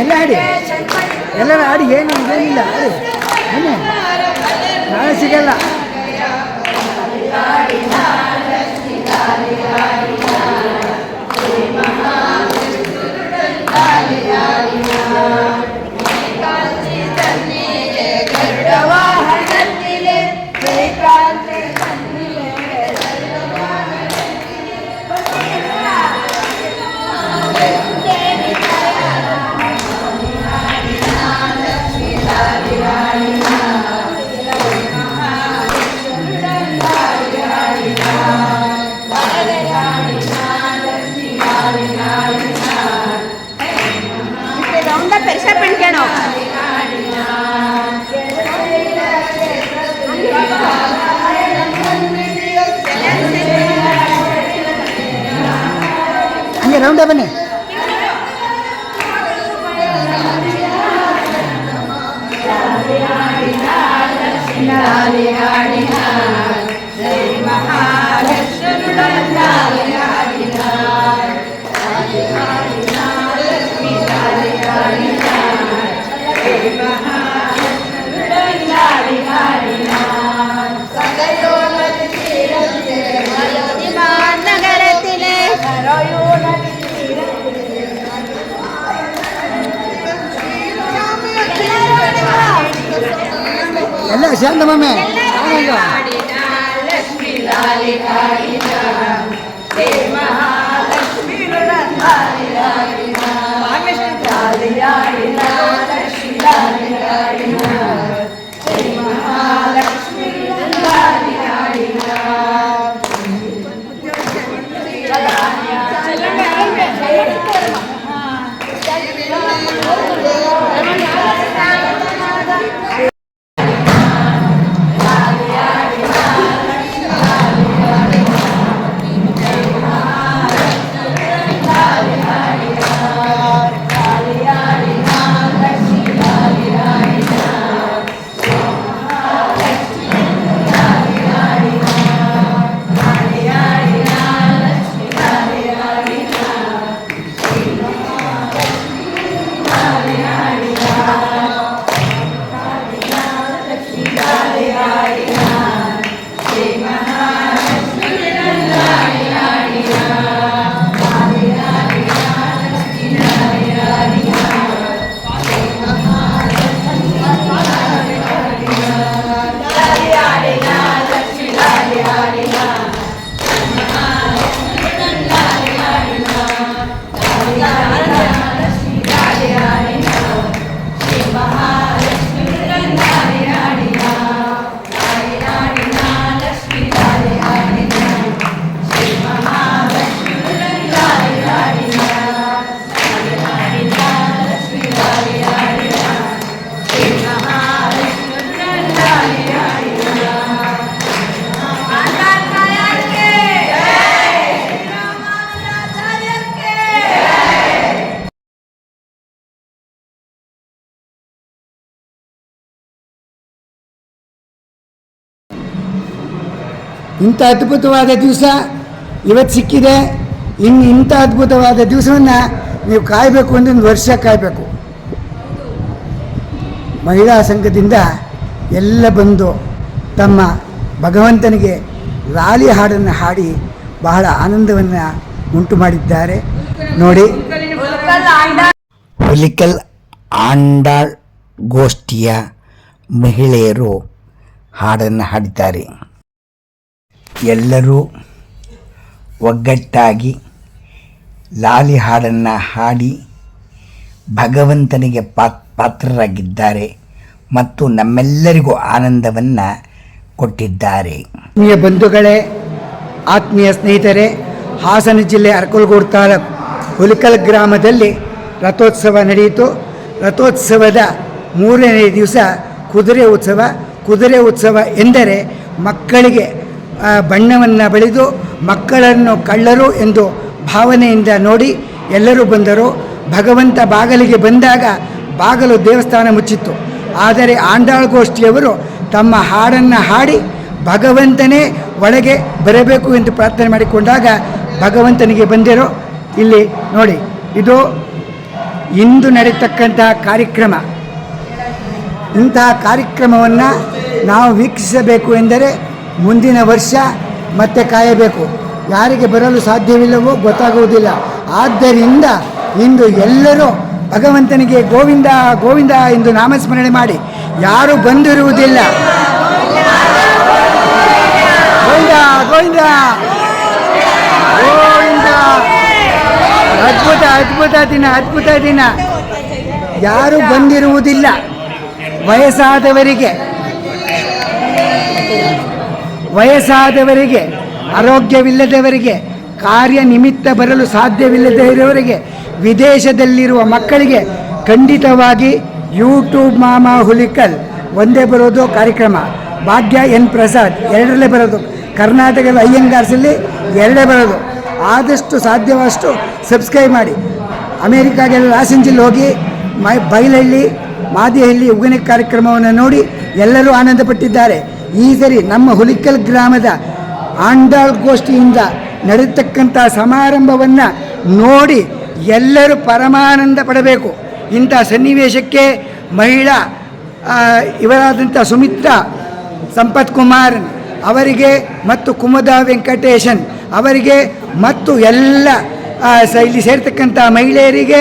ಎಲ್ಲ ಆಡಿ ಎಲ್ಲರೂ ಆಡಿ ಏನಿಲ್ಲ ಆಡಿ ನಾಳೆ ಸಿಗಲ್ಲ. ಹಂಗೆ ರೌಂಡ ಬನ್ನಿ. ಎಲ್ಲ ಶಾಂತಮ್ಮೆ ಇಂಥ ಅದ್ಭುತವಾದ ದಿವಸ ಇವತ್ತು ಸಿಕ್ಕಿದೆ. ಇನ್ನು ಇಂಥ ಅದ್ಭುತವಾದ ದಿವಸವನ್ನು ನೀವು ಕಾಯಬೇಕು ಅಂದರೆ ಒಂದು ವರ್ಷ ಕಾಯಬೇಕು. ಮಹಿಳಾ ಸಂಘದಿಂದ ಎಲ್ಲ ಬಂದು ತಮ್ಮ ಭಗವಂತನಿಗೆ ಲಾಲಿ ಹಾಡನ್ನು ಹಾಡಿ ಬಹಳ ಆನಂದವನ್ನು ಉಂಟು ಮಾಡಿದ್ದಾರೆ. ನೋಡಿ, ಹುಲಿಕಲ್ ಆಂಡಾಳ್ ಗೋಷ್ಠಿಯ ಮಹಿಳೆಯರು ಹಾಡನ್ನು ಹಾಡಿದ್ದಾರೆ. ಎಲ್ಲರೂ ಒಗ್ಗಟ್ಟಾಗಿ ಲಾಲಿ ಹಾಡನ್ನು ಹಾಡಿ ಭಗವಂತನಿಗೆ ಪಾತ್ರರಾಗಿದ್ದಾರೆ ಮತ್ತು ನಮ್ಮೆಲ್ಲರಿಗೂ ಆನಂದವನ್ನು ಕೊಟ್ಟಿದ್ದಾರೆ. ಆತ್ಮೀಯ ಬಂಧುಗಳೇ, ಆತ್ಮೀಯ ಸ್ನೇಹಿತರೆ, ಹಾಸನ ಜಿಲ್ಲೆ ಅರಕಲಗೂಡು ತಾಲೂಕು ಹುಲಿಕಲ್ ಗ್ರಾಮದಲ್ಲಿ ರಥೋತ್ಸವ ನಡೆಯಿತು. ರಥೋತ್ಸವದ 3ನೇ ದಿವಸ ಕುದುರೆ ಉತ್ಸವ. ಕುದುರೆ ಉತ್ಸವ ಎಂದರೆ ಮಕ್ಕಳಿಗೆ ಬಣ್ಣವನ್ನು ಬಳಿದು ಮಕ್ಕಳನ್ನು ಕಳ್ಳರು ಎಂದು ಭಾವನೆಯಿಂದ ನೋಡಿ ಎಲ್ಲರೂ ಬಂದರು. ಭಗವಂತ ಬಾಗಿಲಿಗೆ ಬಂದಾಗ ಬಾಗಿಲು ದೇವಸ್ಥಾನ ಮುಚ್ಚಿತ್ತು. ಆದರೆ ಆಂಡಾಳ್ ಗೋಷ್ಠಿಯವರು ತಮ್ಮ ಹಾಡನ್ನು ಹಾಡಿ ಭಗವಂತನೇ ಒಳಗೆ ಬರಬೇಕು ಎಂದು ಪ್ರಾರ್ಥನೆ ಮಾಡಿಕೊಂಡಾಗ ಭಗವಂತನಿಗೆ ಬಂದಿರೋ ಇಲ್ಲಿ ನೋಡಿ, ಇದು ಇಂದು ನಡೀತಕ್ಕಂತಹ ಕಾರ್ಯಕ್ರಮ. ಇಂತಹ ಕಾರ್ಯಕ್ರಮವನ್ನು ನಾವು ವೀಕ್ಷಿಸಬೇಕು ಎಂದರೆ ಮುಂದಿನ ವರ್ಷ ಮತ್ತೆ ಕಾಯಬೇಕು. ಯಾರಿಗೆ ಬರಲು ಸಾಧ್ಯವಿಲ್ಲವೋ ಗೊತ್ತಾಗುವುದಿಲ್ಲ. ಆದ್ದರಿಂದ ಇಂದು ಎಲ್ಲರೂ ಭಗವಂತನಿಗೆ ಗೋವಿಂದ ಗೋವಿಂದ ಎಂದು ನಾಮಸ್ಮರಣೆ ಮಾಡಿ. ಯಾರು ಬಂದಿರುವುದಿಲ್ಲ, ಗೋವಿಂದ ಗೋವಿಂದ ಗೋವಿಂದ. ಅದ್ಭುತ ಅದ್ಭುತ ದಿನ, ಅದ್ಭುತ ದಿನ. ಯಾರು ಬಂದಿರುವುದಿಲ್ಲ, ವಯಸ್ಸಾದವರಿಗೆ, ಆರೋಗ್ಯವಿಲ್ಲದವರಿಗೆ, ಕಾರ್ಯನಿಮಿತ್ತ ಬರಲು ಸಾಧ್ಯವಿಲ್ಲದೆ ಇರುವವರಿಗೆ, ವಿದೇಶದಲ್ಲಿರುವ ಮಕ್ಕಳಿಗೆ ಖಂಡಿತವಾಗಿ ಯೂಟ್ಯೂಬ್ ಮಾಮಾ ಹುಲಿಕಲ್ ಒಂದೇ ಬರೋದು ಕಾರ್ಯಕ್ರಮ. ಭಾಗ್ಯ ಎನ್ ಪ್ರಸಾದ್ ಎರಡರಲ್ಲೇ ಬರೋದು. ಕರ್ನಾಟಕದ ಅಯ್ಯಂಗಾರ್ಸಲ್ಲಿ ಎರಡೇ ಬರೋದು. ಆದಷ್ಟು ಸಾಧ್ಯವಷ್ಟು ಸಬ್ಸ್ಕ್ರೈಬ್ ಮಾಡಿ. ಅಮೇರಿಕಾಗೆಲ್ಲ ಲಾಸ್ ಏಂಜಲ್ ಹೋಗಿ ಬೈಲಹಳ್ಳಿ, ಮಾದಿಹಳ್ಳಿ ಉಗನೆ ಕಾರ್ಯಕ್ರಮವನ್ನು ನೋಡಿ ಎಲ್ಲರೂ ಆನಂದಪಟ್ಟಿದ್ದಾರೆ. ಈ ಸರಿ ನಮ್ಮ ಹುಲಿಕಲ್ ಗ್ರಾಮದ ಆಂಡಾಳ್ ಗೋಷ್ಠಿಯಿಂದ ನಡೆಯತಕ್ಕಂಥ ಸಮಾರಂಭವನ್ನು ನೋಡಿ ಎಲ್ಲರೂ ಪರಮಾನಂದ ಪಡಬೇಕು. ಇಂಥ ಸನ್ನಿವೇಶಕ್ಕೆ ಮಹಿಳಾ ಇವರಾದಂಥ ಸುಮಿತ್ರಾ ಸಂಪತ್ ಕುಮಾರ್ ಅವರಿಗೆ ಮತ್ತು ಕುಮುದಾ ವೆಂಕಟೇಶನ್ ಅವರಿಗೆ ಮತ್ತು ಎಲ್ಲ ಇಲ್ಲಿ ಸೇರ್ತಕ್ಕಂಥ ಮಹಿಳೆಯರಿಗೆ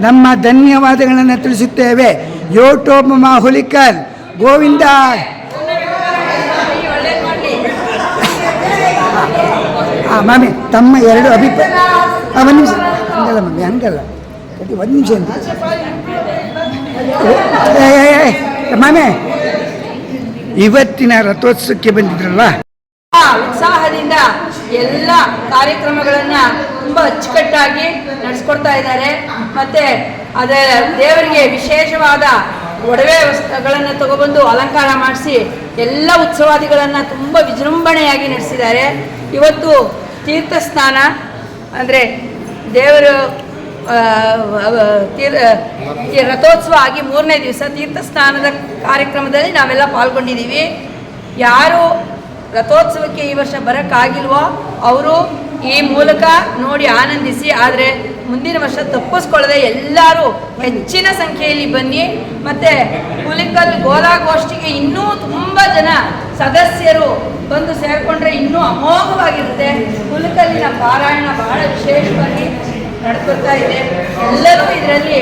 ನಮ್ಮ ಧನ್ಯವಾದಗಳನ್ನು ತಿಳಿಸುತ್ತೇವೆ. ಯೂಟ್ಯೂಬ್ ಮಾಮಾ ಹುಲಿಕಲ್ ಗೋವಿಂದ. ಮಾಮಿ ತಮ್ಮ ಎರಡು ಅಭಿಪ್ರಾಯ. ಒಂದು ನಿಮಿಷ, ಹಂಗಲ್ಲ ಮಮ್ಮಿ, ಹಂಗಲ್ಲ, ಒಂದು ನಿಮಿಷ ಅಂತ ಮಾಮಿ. ಇವತ್ತಿನ ರಥೋತ್ಸವಕ್ಕೆ ಬಂದಿದ್ರಲ್ವಾ, ಉತ್ಸಾಹದಿಂದ ಎಲ್ಲ ಕಾರ್ಯಕ್ರಮಗಳನ್ನು ತುಂಬ ಅಚ್ಚುಕಟ್ಟಾಗಿ ನಡೆಸ್ಕೊಡ್ತಾ ಇದ್ದಾರೆ. ಮತ್ತು ಅದೇ ದೇವರಿಗೆ ವಿಶೇಷವಾದ ಒಡವೆ ವಸ್ತುಗಳನ್ನು ತಗೊಬಂದು ಅಲಂಕಾರ ಮಾಡಿಸಿ ಎಲ್ಲ ಉತ್ಸವಾದಿಗಳನ್ನು ತುಂಬ ವಿಜೃಂಭಣೆಯಾಗಿ ನಡೆಸಿದ್ದಾರೆ. ಇವತ್ತು ತೀರ್ಥ ಸ್ನಾನ ಅಂದರೆ ದೇವರು ರಥೋತ್ಸವ ಆಗಿ 3ನೇ ದಿವಸ ತೀರ್ಥ ಸ್ನಾನದ ಕಾರ್ಯಕ್ರಮದಲ್ಲಿ ನಾವೆಲ್ಲ ಪಾಲ್ಗೊಂಡಿದ್ದೀವಿ. ಯಾರು ರಥೋತ್ಸವಕ್ಕೆ ಈ ವರ್ಷ ಬರೋಕ್ಕಾಗಿಲ್ವೋ ಅವರು ಈ ಮೂಲಕ ನೋಡಿ ಆನಂದಿಸಿ. ಆದರೆ ಮುಂದಿನ ವರ್ಷ ತಪ್ಪಿಸ್ಕೊಳ್ಳದೆ ಎಲ್ಲರೂ ಹೆಚ್ಚಿನ ಸಂಖ್ಯೆಯಲ್ಲಿ ಬನ್ನಿ. ಮತ್ತು ಹುಲಿಕಲ್ ಗೋಲಾಗೋಷ್ಠಿಗೆ ಇನ್ನೂ ತುಂಬ ಜನ ಸದಸ್ಯರು ಬಂದು ಸೇರಿಕೊಂಡ್ರೆ ಇನ್ನೂ ಅಮೋಘವಾಗಿರುತ್ತೆ. ಹುಲಿಕಲ್ಲಿನ ಪಾರಾಯಣ ಬಹಳ ವಿಶೇಷವಾಗಿ ನಡೆದುಕೊಳ್ತಾ ಇದೆ. ಎಲ್ಲರೂ ಇದರಲ್ಲಿ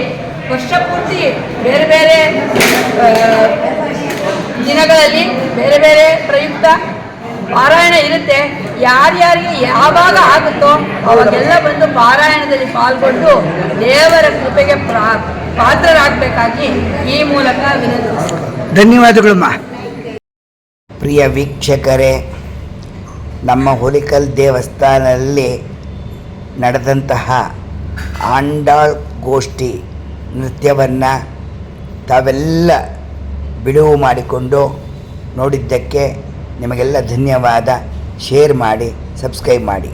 ವರ್ಷಪೂರ್ತಿ ಬೇರೆ ಬೇರೆ ದಿನಗಳಲ್ಲಿ ಬೇರೆ ಬೇರೆ ಪ್ರಯುಕ್ತ ಪಾರಾಯಣ ಇರುತ್ತೆ. ಯಾರ್ಯಾರಿಗೆ ಯಾವಾಗ ಆಗುತ್ತೋ ಅವಾಗೆಲ್ಲ ಬಂದು ಪಾರಾಯಣದಲ್ಲಿ ಪಾಲ್ಗೊಂಡು ದೇವರ ಕೃಪೆಗೆ ಪಾತ್ರರಾಗಬೇಕಾಗಿ ಈ ಮೂಲಕ ವಿನಂತಿಸುತ್ತೇನೆ. ಧನ್ಯವಾದಗಳಮ್ಮ. ಪ್ರಿಯ ವೀಕ್ಷಕರೇ, ನಮ್ಮ ಹುಲಿಕಲ್ ದೇವಸ್ಥಾನದಲ್ಲಿ ನಡೆದಂತಹ ಆಂಡಾಳ್ ಗೋಷ್ಠಿ ನೃತ್ಯವನ್ನು ತಾವೆಲ್ಲ ಬಿಡುವು ಮಾಡಿಕೊಂಡು ನೋಡಿದ್ದಕ್ಕೆ ನಿಮಗೆಲ್ಲ ಧನ್ಯವಾದ. ಶೇರ್ ಮಾಡಿ, ಸಬ್ಸ್ಕ್ರೈಬ್ ಮಾಡಿ.